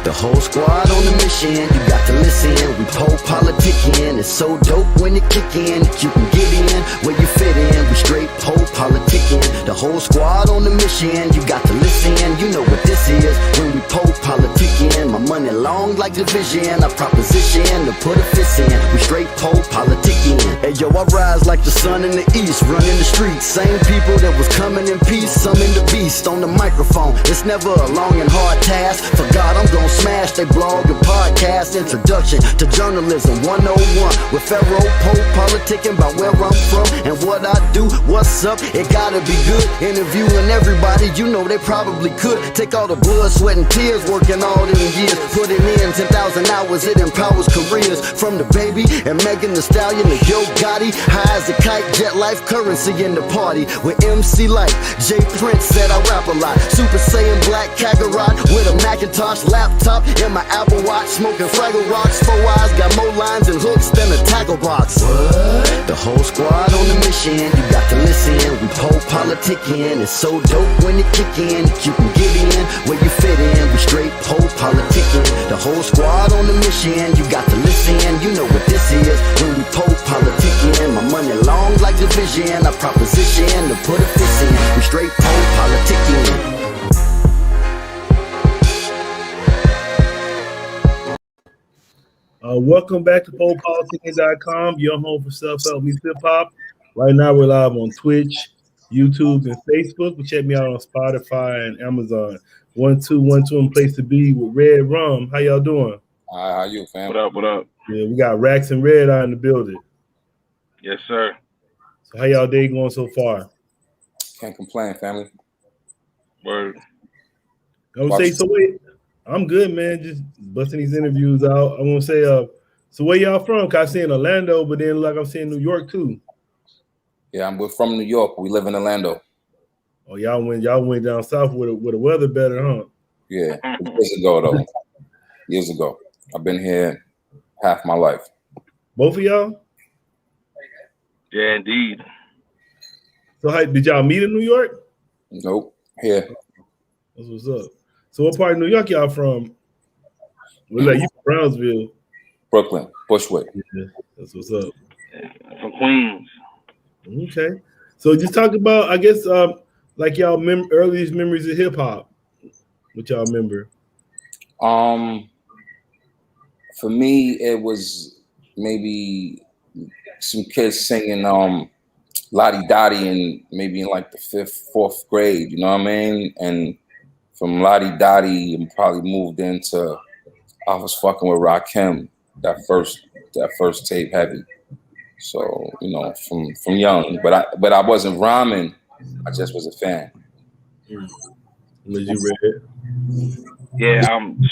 The whole squad on the mission, you got to listen. We PoPolitickin, it's so dope when it kick in. You can get in where you fit in. We straight PoPolitickin. The whole squad on the mission, you got to listen. You know what this is when we PoPolitickin. My money long like division, I proposition to put a fist in. We straight PoPolitickin. Hey yo, I rise like the sun in the east, running the streets. Same people that was coming in peace, some in the beast on the microphone. It's never a long and hard task. For God, I'm gonna smash they blog and podcast. Introduction to journalism 101 with Pharaoh PoPolitickin about where I'm from and what I do. What's up? It gotta be good. Interviewing everybody, you know they probably could. Take all the blood, sweat, and tears, working all them years. Putting in 10,000 hours, it empowers careers. From the baby and Megan Thee Stallion to Yo Gotti. High as a kite, jet life, currency in the party. With MC Light, J Prince said I rap a lot. Super Saiyan Black Kakarot with a Macintosh laptop and my Apple Watch. Smoking Fraggle Rocks, 4 eyes, got more lines and hooks than a tackle box. What? The whole squad on the mission, you got to listen. We PoPolitickin, it's so dope when it kick in. You can get in where you fit in. We straight PoPolitickin. The whole squad on the mission, you got to listen. You know what this is when we PoPolitickin. My money long like division, I proposition to put a fist in. We straight PoPolitickin. Welcome back to PoPolitickin.com, your home for self-help meets hip-hop. Right now we're live on Twitch, YouTube, and Facebook. But check me out on Spotify and Amazon. 1-2-1-2 place to be with Red Rum. How y'all doing? How you, fam? What up, what up? Yeah, we got Rax and Red Eye in the building. Yes, sir. So how y'all day going so far? Can't complain, family. Word. I would say, so wait, I'm good, man. Just busting these interviews out. I want to say, so where y'all from? Cause I see in Orlando, but then like I'm saying New York too. Yeah, we're from New York. We live in Orlando. Oh, y'all went down south with the weather better, huh? Yeah, years ago though. Years ago. I've been here half my life. Both of y'all? Yeah, indeed. So how did y'all meet in New York? Nope. Here. That's what's up. So what part of New York y'all from? Well, like you from Brownsville. Brooklyn, Bushwick. Yeah, that's what's up. From Queens. Okay. So just talk about, I guess, like y'all earliest memories of hip hop. What y'all remember? For me, it was maybe some kids singing Lottie Dottie and maybe in like the 5th, 4th grade, you know what I mean? And from Lottie Dottie, and probably moved into I was fucking with Rakim, that first tape heavy. So, you know, from young, but I wasn't rhyming. I just was a fan. Was you read? Yeah,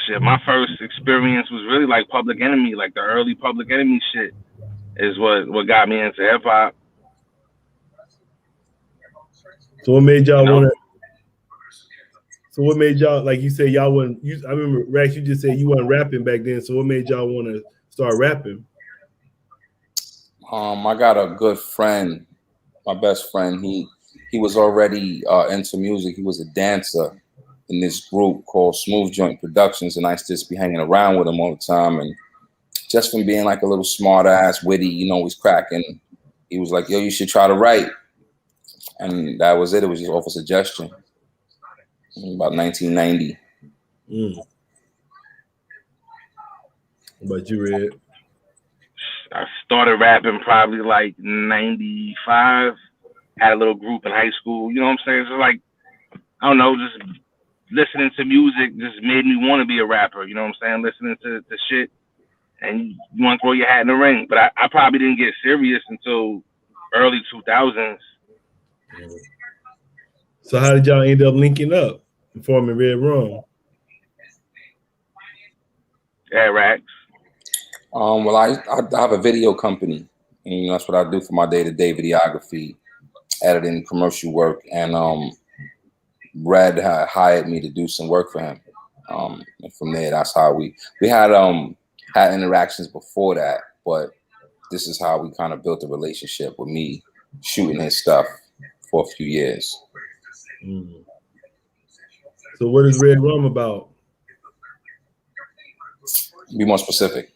shit. My first experience was really like Public Enemy, like the early Public Enemy shit is what got me into hip hop. So what made y'all want to? So what made y'all, like you said, y'all wasn't? I remember Rax, you just said you weren't rapping back then. So what made y'all want to start rapping? I got a good friend, my best friend. He was already into music. He was a dancer in this group called Smooth Joint Productions, and I used to just be hanging around with him all the time. And just from being like a little smart ass, witty, you know, he's cracking. He was like, "Yo, you should try to write," and that was it. It was just off a suggestion. About 1990. What about you, Red? I started rapping probably like 95. Had a little group in high school. You know what I'm saying? So like, I don't know, just listening to music just made me want to be a rapper. You know what I'm saying? Listening to the shit, and you want to throw your hat in the ring. But I probably didn't get serious until early 2000s. So how did y'all end up linking up and forming Red Rum? Yeah, Rax. Well, I have a video company, and you know, that's what I do for my day-to-day videography, editing, commercial work, and Red hired me to do some work for him. And from there, that's how we had interactions before that, but this is how we kind of built a relationship with me shooting his stuff for a few years. So what is Red Rum about? Be more specific.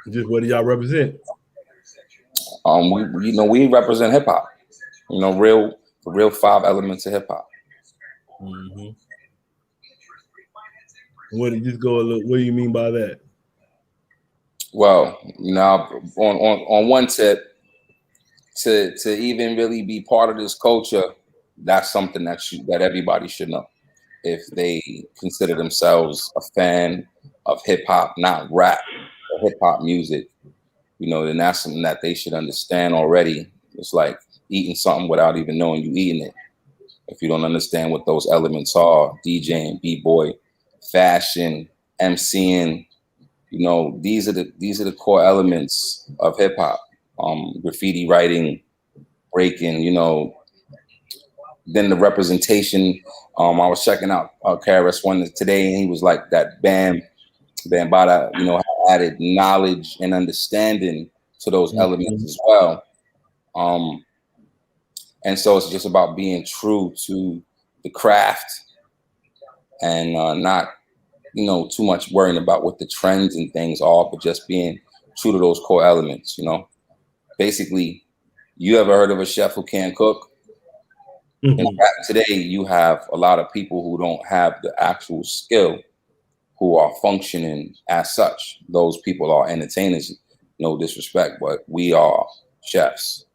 Just what do y'all represent? We represent hip hop. The real 5 elements of hip hop. Mm-hmm. What do you mean by that? Well, on one tip, to even really be part of this culture, that's something that everybody should know. If they consider themselves a fan of hip hop, not rap or hip hop music, then that's something that they should understand already. It's like eating something without even knowing you eating it. If you don't understand what those elements are, DJing, b-boy, fashion, MCing, these are the core elements of hip hop. Graffiti writing, breaking, then the representation. I was checking out KRS-One today, and he was like that Bambaataa, added knowledge and understanding to those elements as well. And so it's just about being true to the craft and not, too much worrying about what the trends and things are, but just being true to those core elements, Basically, you ever heard of a chef who can't cook? Mm-hmm. In fact, today you have a lot of people who don't have the actual skill who are functioning as such. Those people are entertainers, no disrespect, but we are chefs.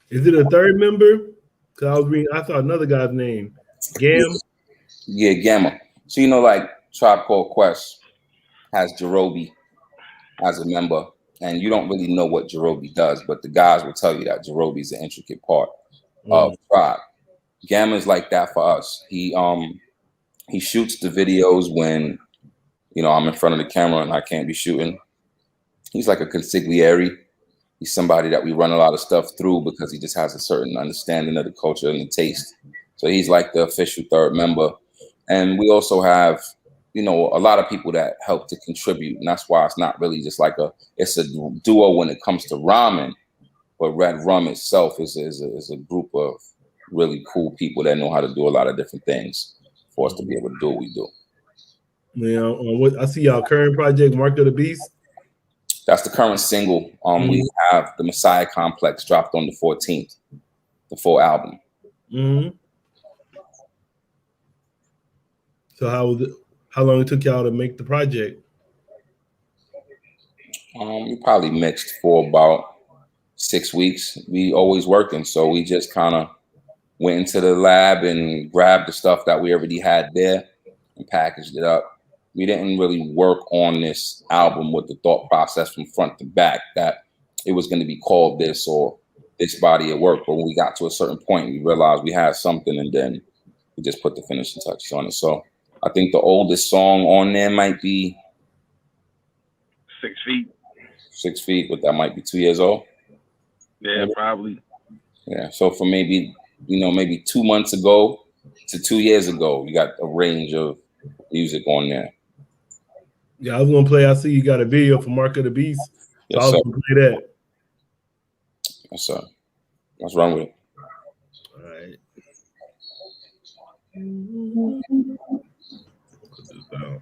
Is it a third member? Because I saw another guy's name. Gam? Yeah, Gamma. So, like Tribe Called Quest has Jerobi as a member, and you don't really know what Jerobi does, but the guys will tell you that Jerobi is an intricate part of Tribe. Gamma's like that for us. He shoots the videos when, I'm in front of the camera and I can't be shooting. He's like a consigliere. He's somebody that we run a lot of stuff through because he just has a certain understanding of the culture and the taste. So he's like the official third member. And we also have, a lot of people that help to contribute. And that's why it's not really just like it's a duo when it comes to rhyming. But Red Rum itself is a group of really cool people that know how to do a lot of different things for us to be able to do what we do. I see y'all current project, Mark of the Beast. That's the current single. We have the Messiah Complex dropped on the 14th, the full album. Mm-hmm. So how long it took y'all to make the project? We probably mixed for about 6 weeks. We always working, so we just kind of went into the lab and grabbed the stuff that we already had there and packaged it up. We didn't really work on this album with the thought process from front to back that it was going to be called this or this body of work. But when we got to a certain point, we realized we had something, and then we just put the finishing touches on it. So I think the oldest song on there might be 6 feet. 6 feet, but that might be 2 years old. Yeah, maybe. Probably. Yeah. So for maybe 2 months ago to 2 years ago, we got a range of music on there. Yeah, I was gonna play. I see you got a video for Mark of the Beast. So Yes, I was sir. gonna play that. Yes, sir. Let's run with it. All right. Put this down.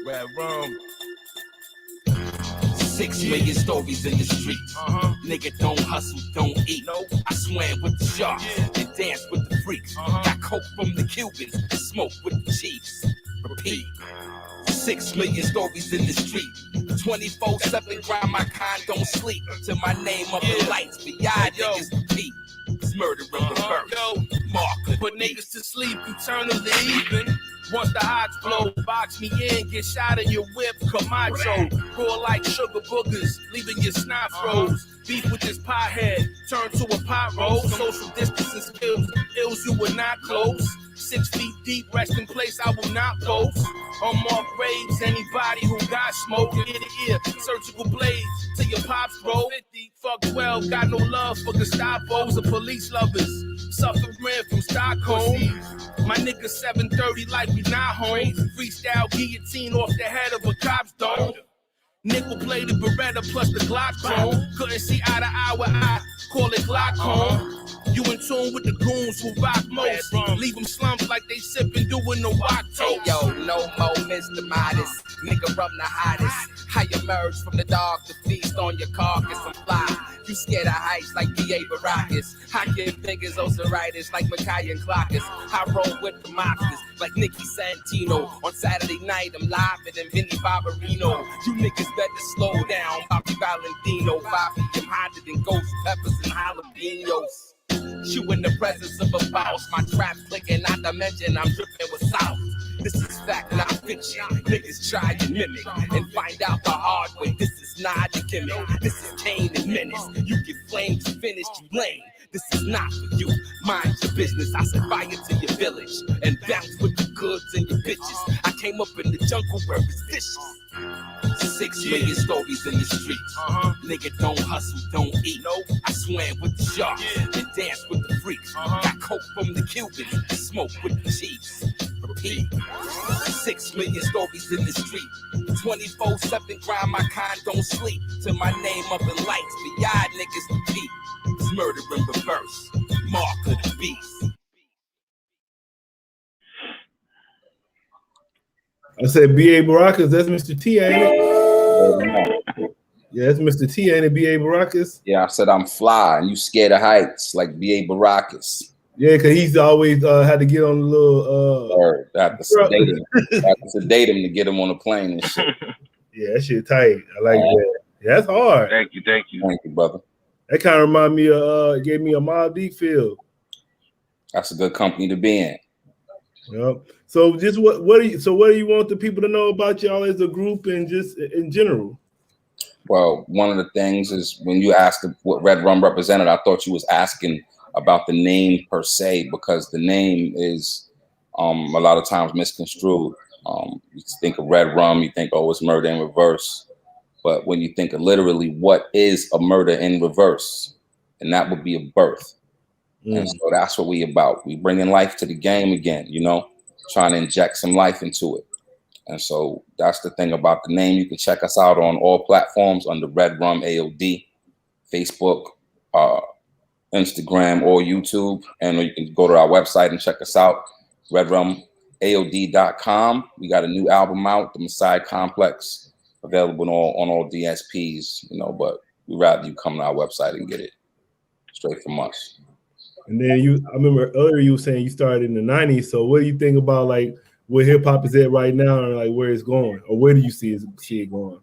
Red Rum. 6 million stories in the street. Nigga don't hustle, don't eat. I swam with the sharks and danced with the freaks. Got coke from the Cubans and smoked with the chiefs. Repeat. 6 million stories in the street. 24/7 grind, my kind don't sleep. Till my name up the lights, but y'all niggas repeat. It's murder in reverse. Mark, put niggas to sleep eternally. Once the odds blow, box me in, get shot in your whip, Camacho. Raw like sugar boogers, leaving your snot froze. Beef with this pothead, turn to a pot roll. Social distancing skills, ills you were not close. 6 feet deep, rest in place, I will not post. On more graves, anybody who got smoke, ear to ear, surgical blades to your pops, bro. 50, fuck 12, got no love for Gestapos or police lovers. Suffering from Stockholm. My nigga 730 like we not home. Freestyle guillotine off the head of a cop's dome. Nickel plated Beretta plus the Glock chrome. Couldn't see eye to eye with eye, call it glaucoma. You in tune with the goons who rock most. Leave them slumped like they sippin' doing the walk toast. Yo, no more Mr. Modest. Nigga Rum the hottest. I emerge from the dark to feast on your carcass. I'm fly. You scared of heights like B.A. Baracus. I give niggas ulceritis like Mackay and Clockers. I roll with the mobsters like Nicky Santino. On Saturday night, I'm live than Vinny Barbarino. You niggas better slow down. Bobby Valentino. 5 feet hotter than ghost peppers and jalapenos. You in the presence of a boss. My trap clicking, not to mention I'm dripping with sauce. This is fact, not fiction. Niggas try to mimic and find out the hard way. This is not a gimmick. This is Kane and Menace. You get flamed to finish, you lame. This is not for you. Mind your business. I set fire to your village and bounce with the goods and your bitches. I came up in the jungle where it's vicious. 6 million stories in the streets. Nigga don't hustle, don't eat. I swam with the sharks and dance with the freaks. Got coke from the Cubans, smoke with the Chiefs. Repeat. 6 million stories in the street. 24/7 grind, my kind don't sleep. Till my name up in lights, but y'all niggas repeat. It's murder in reverse. Mark of the beast. I said B.A. Baracus, that's Mr. T, ain't it? Yeah, that's Mr. T, ain't it, B.A. Baracus? Yeah, I said I'm fly, and you scared of heights like B.A. Baracus. Yeah, because he's always had to get on the little... have to sedate him to get him on the plane and shit. Yeah, that shit tight. I like that. Yeah, that's hard. Thank you. Thank you, brother. That kind of remind me of, gave me a Mobb Deep feel. That's a good company to be in. Yep. So just what do you want the people to know about y'all as a group and just in general? Well, one of the things is when you asked what Red Rum represented, I thought you was asking about the name per se, because the name is a lot of times misconstrued. You think of Red Rum, you think, oh, it's murder in reverse. But when you think of literally what is a murder in reverse, and that would be a birth. And so that's what we about. We bringing life to the game again, you know, trying to inject some life into it. And so that's the thing about the name. You can check us out on all platforms under Red Rum AOD, Facebook, Instagram, or YouTube. And you can go to our website and check us out, redrumaod.com. We got a new album out, The Messiah Complex, available on all DSPs, you know, but we'd rather you come to our website and get it straight from us. And then I remember earlier you were saying you started in the 90s. So what do you think about like where hip hop is at right now, and like where it's going, or where do you see it going?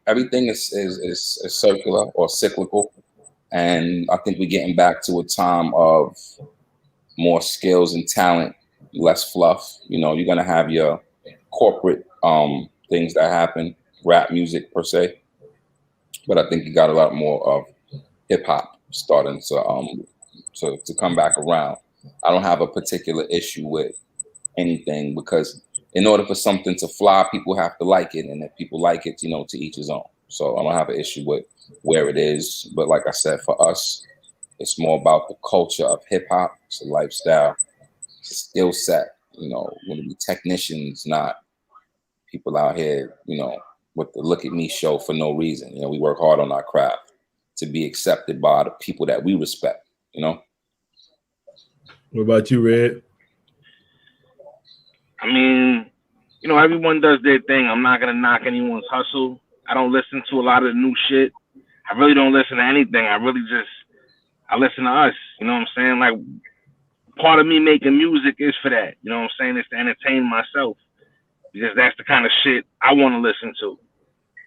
Everything is circular or cyclical, and I think we're getting back to a time of more skills and talent, less fluff. You know, you're gonna have your corporate things that happen, rap music per se, but I think you got a lot more of hip hop starting to come back around. I don't have a particular issue with anything, because in order for something to fly, people have to like it, and if people like it, you know, to each his own. So I don't have an issue with where it is, but like I said, for us, it's more about the culture of hip hop. It's a lifestyle, it's a skill set. You know, we're gonna be technicians, not people out here, you know, with the look at me show for no reason. You know, we work hard on our craft to be accepted by the people that we respect, you know. What about you, Red? I mean, you know, everyone does their thing. I'm not gonna knock anyone's hustle. I don't listen to a lot of the new shit. I really don't listen to anything. I listen to us. You know what I'm saying? Like, part of me making music is for that. You know what I'm saying? It's to entertain myself, because that's the kind of shit I want to listen to.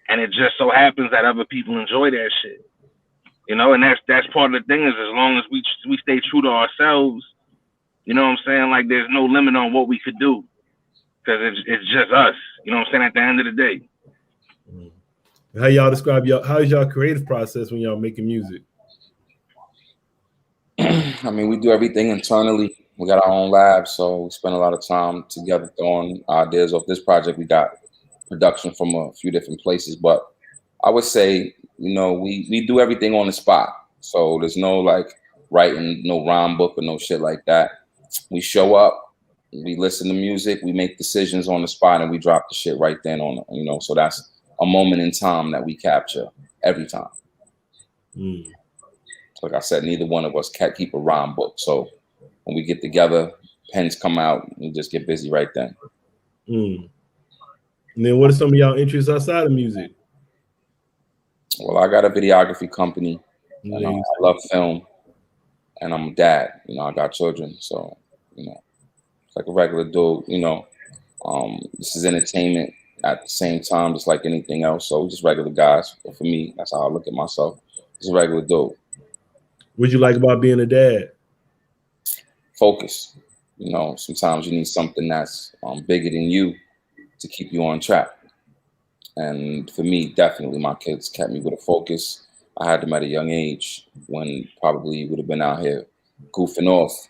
And it just so happens that other people enjoy that shit. You know, and that's part of the thing, is as long as we stay true to ourselves, you know what I'm saying? Like, there's no limit on what we could do, because it's just us. You know what I'm saying? At the end of the day. How y'all describe how is y'all creative process when y'all making music? I mean, we do everything internally. We got our own lab, so we spend a lot of time together throwing ideas off. This project, we got production from a few different places, but I would say, we do everything on the spot. So there's no like writing, no rhyme book or no shit like that. We show up, we listen to music, we make decisions on the spot, and we drop the shit right then on it, so that's a moment in time that we capture every time. Like I said, neither one of us can't keep a rhyme book. So when we get together, pens come out, we just get busy right then. And then what are some of y'all interests outside of music? Well, I got a videography company. And I love film, and I'm a dad. I got children, so it's like a regular dude. This is entertainment at the same time, just like anything else. So just regular guys. But for me, that's how I look at myself. Just a regular dude. What you like about being a dad? Focus. Sometimes you need something that's bigger than you to keep you on track. And for me, definitely, my kids kept me with a focus. I had them at a young age when probably would have been out here goofing off.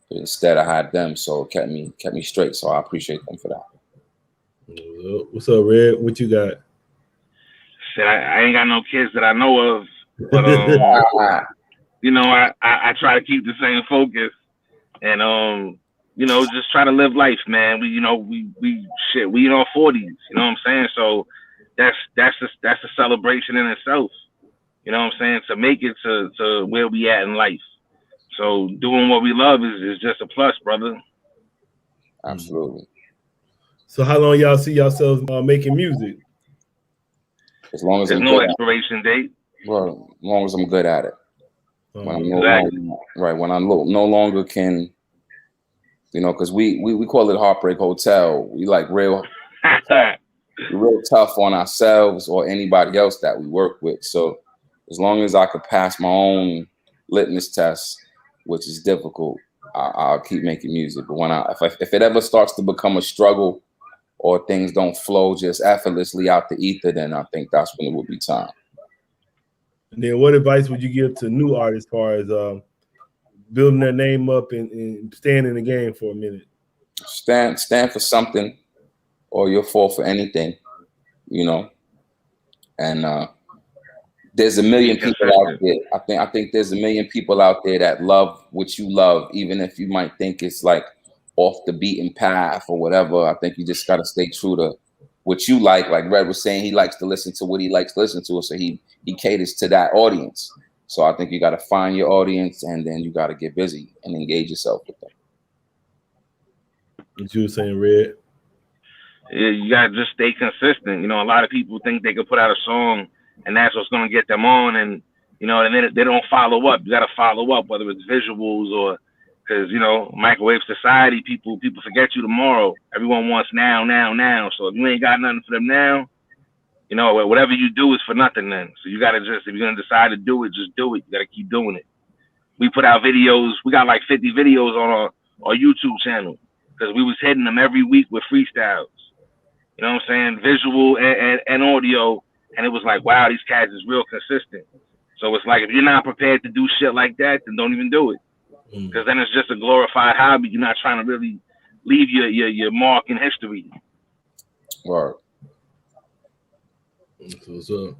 But instead, I had them, so it kept me straight. So I appreciate them for that. What's up, Red? What you got? Shit, I ain't got no kids that I know of, but I try to keep the same focus, and just try to live life, man. We in our 40s, you know what I'm saying? So that's a celebration in itself. You know what I'm saying? To make it to where we at in life. So doing what we love is just a plus, brother. Absolutely. So how long y'all see yourselves making music? As long as there's no expiration date. Well, as long as I'm good at it. When I'm no longer can, because we call it Heartbreak Hotel. We like real tough on ourselves or anybody else that we work with. So as long as I could pass my own litmus test, which is difficult, I'll keep making music. But if it ever starts to become a struggle or things don't flow just effortlessly out the ether, then I think that's when it would be time. And then what advice would you give to new artists as far as building their name up and staying in the game for a minute? Stand for something, or you'll fall for anything, And there's a million people out there. I think there's a million people out there that love what you love, even if you might think it's like off the beaten path or whatever. I think you just gotta stay true to what you like. Like Red was saying, he likes to listen to what he likes to listen to, so he caters to that audience. So I think you gotta find your audience, and then you gotta get busy and engage yourself with them. What you were saying, Red? Yeah, you gotta just stay consistent. A lot of people think they could put out a song and that's what's gonna get them on, and and they don't follow up. You gotta follow up, whether it's visuals or because microwave society, people forget you tomorrow. Everyone wants now. So if you ain't got nothing for them now, whatever you do is for nothing then. So you gotta if you're gonna decide to do it, just do it. You gotta keep doing it. We put out videos. We got like 50 videos on our YouTube channel because we was hitting them every week with freestyles. You know what I'm saying? Visual and audio. And it was like, wow, these cats is real consistent. So it's like, if you're not prepared to do shit like that, then don't even do it. Because then it's just a glorified hobby. You're not trying to really leave your mark in history. Right. What's up?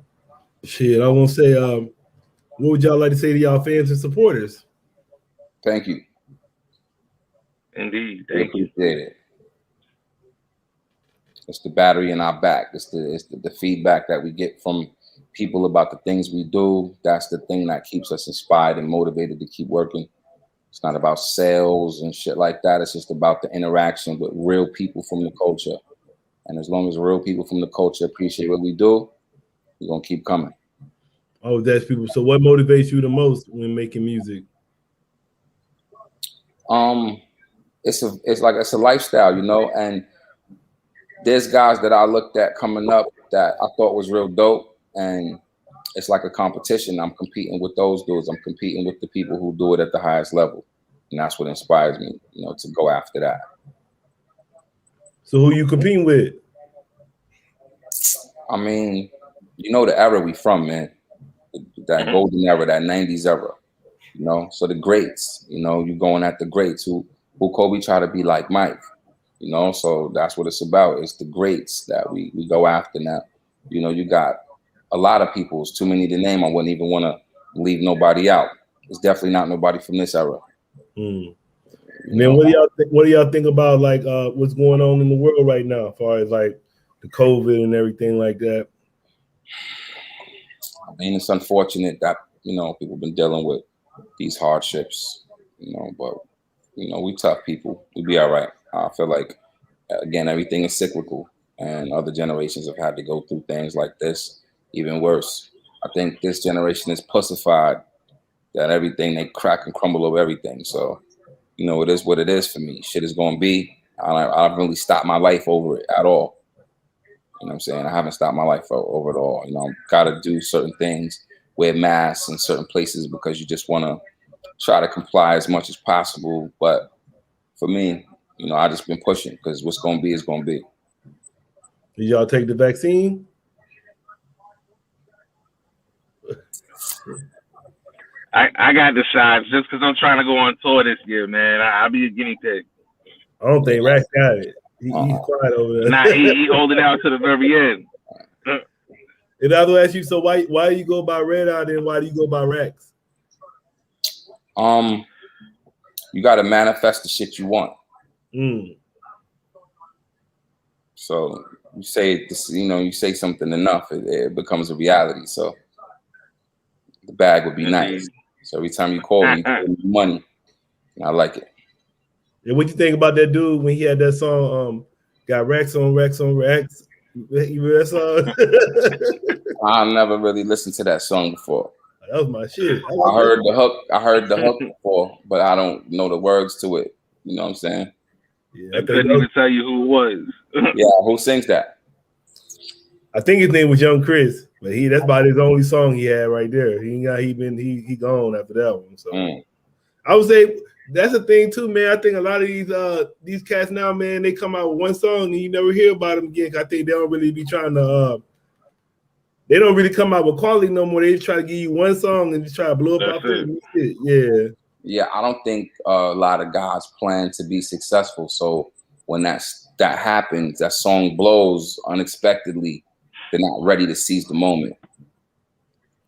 Shit, I want to say, what would y'all like to say to y'all fans and supporters? Thank you. Indeed. Thank you. Appreciate it. It's the battery in our back. It's the feedback that we get from people about the things we do. That's the thing that keeps us inspired and motivated to keep working. It's not about sales and shit like that. It's just about the interaction with real people from the culture. And as long as real people from the culture appreciate what we do, we're going to keep coming. Oh, that's people. So what motivates you the most when making music? It's a lifestyle, and there's guys that I looked at coming up that I thought was real dope, and it's like a competition. I'm competing with those dudes. I'm competing with the people who do it at the highest level, and that's what inspires me, to go after that. So who you competing with? I mean, the era we from, man. That golden era, that 90s era, So the greats, you're going at the greats who will Kobe try to be like Mike? You know, so that's what it's about. It's the greats that we go after now. You know, you got a lot of people. It's too many to name. I wouldn't even want to leave nobody out. It's definitely not nobody from this era. And then what do y'all think about like what's going on in the world right now, as far as like the COVID and everything like that? I mean, it's unfortunate that, you know, people have been dealing with these hardships, you know, but, you know, we tough people. We be all right. I feel like, again, everything is cyclical, and other generations have had to go through things like this, even worse. I think this generation is pussified that everything, they crack and crumble over everything. So, you know, it is what it is for me. Shit is going to be. I don't really stop my life over it at all. You know what I'm saying? I haven't stopped my life over it all. You know, got to do certain things, wear masks in certain places because you just want to try to comply as much as possible. But for me, you know, I just been pushing because what's going to be is going to be. Did y'all take the vaccine? I got the shots just because I'm trying to go on tour this year, man. I'll be a guinea pig. I don't think Rax got it. He's quiet over there. Nah, he holding out to the very end. And I will ask you, so why do you go by Red Eye and why do you go by Rax? You got to manifest the shit you want. So you say this, you know, you say something enough, it becomes a reality. So the bag would be nice. So every time you call me, you give me money. And I like it. And what you think about that dude when he had that song, got Racks on Racks on Racks? You heard that song? I never really listened to that song before. That was my shit. I heard the hook. I heard the hook before, but I don't know the words to it. You know what I'm saying? Yeah, I couldn't even tell you who it was. Yeah, who sings that? I think his name was Young Chris, but that's about his only song he had right there. He gone after that one. So I would say that's the thing too, man. I think a lot of these cats now, man, they come out with one song and you never hear about them again. I think they don't really be trying to. They don't really come out with quality no more. They just try to give you one song and just try to blow up. Yeah. Yeah, I don't think a lot of guys plan to be successful. So when that happens, that song blows unexpectedly, they're not ready to seize the moment.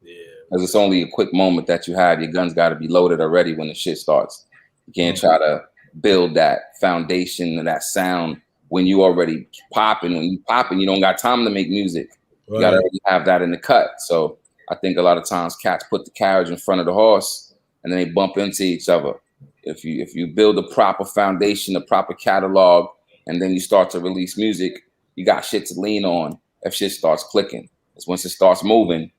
Yeah. Because it's only a quick moment that you have. Your gun's got to be loaded already when the shit starts. You can't try to build that foundation and that sound when you already popping. When you popping, you don't got time to make music. Right. You got to already have that in the cut. So I think a lot of times cats put the carriage in front of the horse and then they bump into each other. If you build a proper foundation, a proper catalog, and then you start to release music, you got shit to lean on. If shit starts clicking, it's once it starts moving,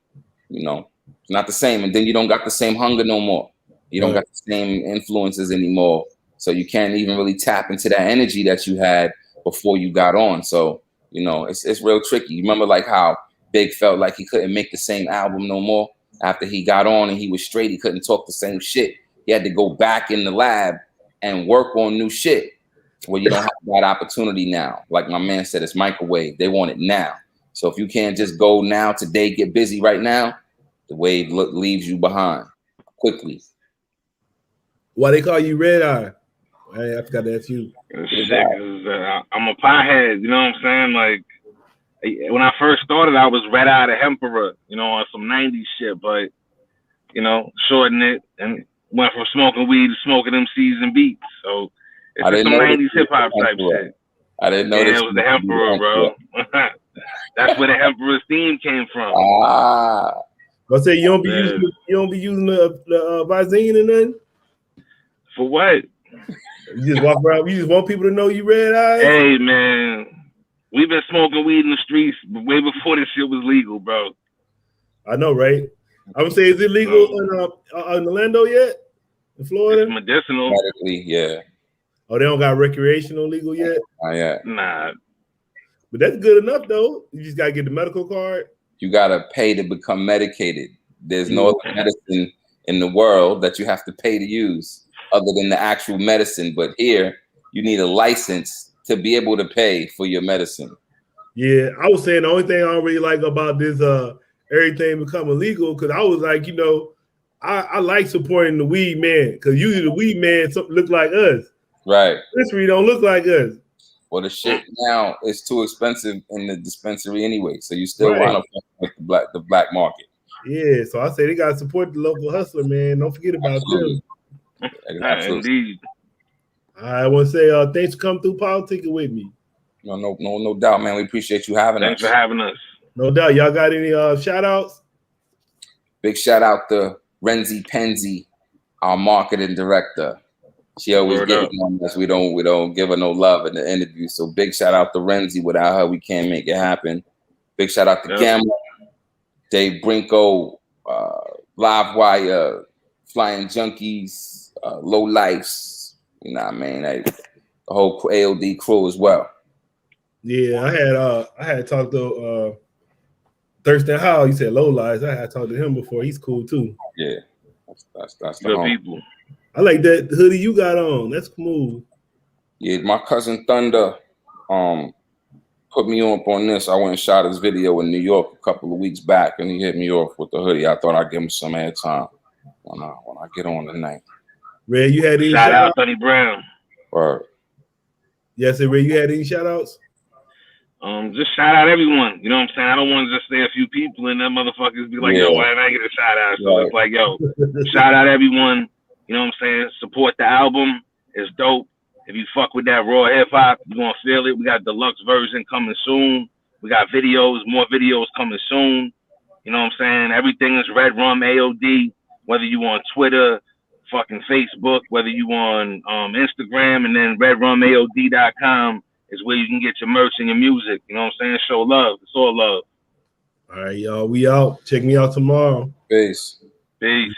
you know, it's not the same. And then you don't got the same hunger no more. You don't got the same influences anymore. So you can't even really tap into that energy that you had before you got on. So, you know, it's real tricky. You remember like how Big felt like he couldn't make the same album no more after he got on and he was straight. He couldn't talk the same shit. He had to go back in the lab and work on new shit. Well, you don't have that opportunity now. Like my man said, it's microwave. They want it now. So if you can't just go now, today, get busy right now, the wave leaves you behind quickly. Why they call you Red Eye? I forgot to ask you. I'm a pothead, you know what I'm saying? Like, when I first started, I was Red Eye the Emperor, you know, on some 90s shit, but, you know, shortened it and went from smoking weed to smoking MCs and beats. So it's just some 90s hip-hop type shit. I didn't know this. It was the Emperor, bro. That's where the Emperor's theme came from. I say you don't be using the Visine and nothing? For what? You just walk around. You just want people to know you Red Eye. Hey man, we've been smoking weed in the streets way before this shit was legal, bro. I know, right? I would say, is it legal in Orlando yet? In Florida? It's medicinal. Medically, yeah. Oh, they don't got recreational legal yet? Not yet. Nah. But that's good enough though. You just gotta get the medical card. You gotta pay to become medicated. There's no other medicine in the world that you have to pay to use other than the actual medicine. But here, you need a license to be able to pay for your medicine. Yeah, I was saying the only thing I don't really like about this everything becoming legal, because I was like, you know, I like supporting the weed man, because usually the weed man look like us. Right. Dispensary don't look like us. Well, the shit now is too expensive in the dispensary anyway, so you still Right. want to fuck with the black market. Yeah, so I say they gotta support the local hustler, man. Don't forget about Absolutely. them. Absolutely. Indeed. I want to say thanks for coming through politicking with me. No doubt, man. We appreciate you having Thanks us. for having us. No doubt. Y'all got any shout outs? Big shout out to Renzi Penzi, our marketing director. She always Word getting up. on us. We don't give her no love in the interview. So big shout out to Renzi. Without her, we can't make it happen. Big shout out to Yep. Gamma, Dave Brinko, Live Wire, Flying Junkies, Low Lifes. You know what I mean? The whole AOD crew as well. Yeah, I had talked to Thurston Howell. You said Low Lies. I had talked to him before. He's cool too. Yeah, that's the Good home. people. I like that hoodie you got on. That's smooth. Yeah, my cousin Thunder put me on this. I went and shot his video in New York a couple of weeks back, and he hit me off with the hoodie. I thought I'd give him some airtime when I get on tonight. Ray, you had any Shout out Tony Brown. Or yes, Ray, you had any shout outs? Just shout out everyone. You know what I'm saying? I don't want to just say a few people and them motherfuckers be like, yo, why didn't I get a shout out? So it's like, yo, shout out everyone. You know what I'm saying? Support the album. It's dope. If you fuck with that raw hip hop, you're gonna feel it. We got deluxe version coming soon. We got videos, more videos coming soon. You know what I'm saying? Everything is Red Rum AOD, whether you on Twitter, fucking Facebook, whether you on Instagram, and then redrumaod.com is where you can get your merch and your music. You know what I'm saying? Show love. It's all love. All right, y'all. We out. Check me out tomorrow. Peace. Peace.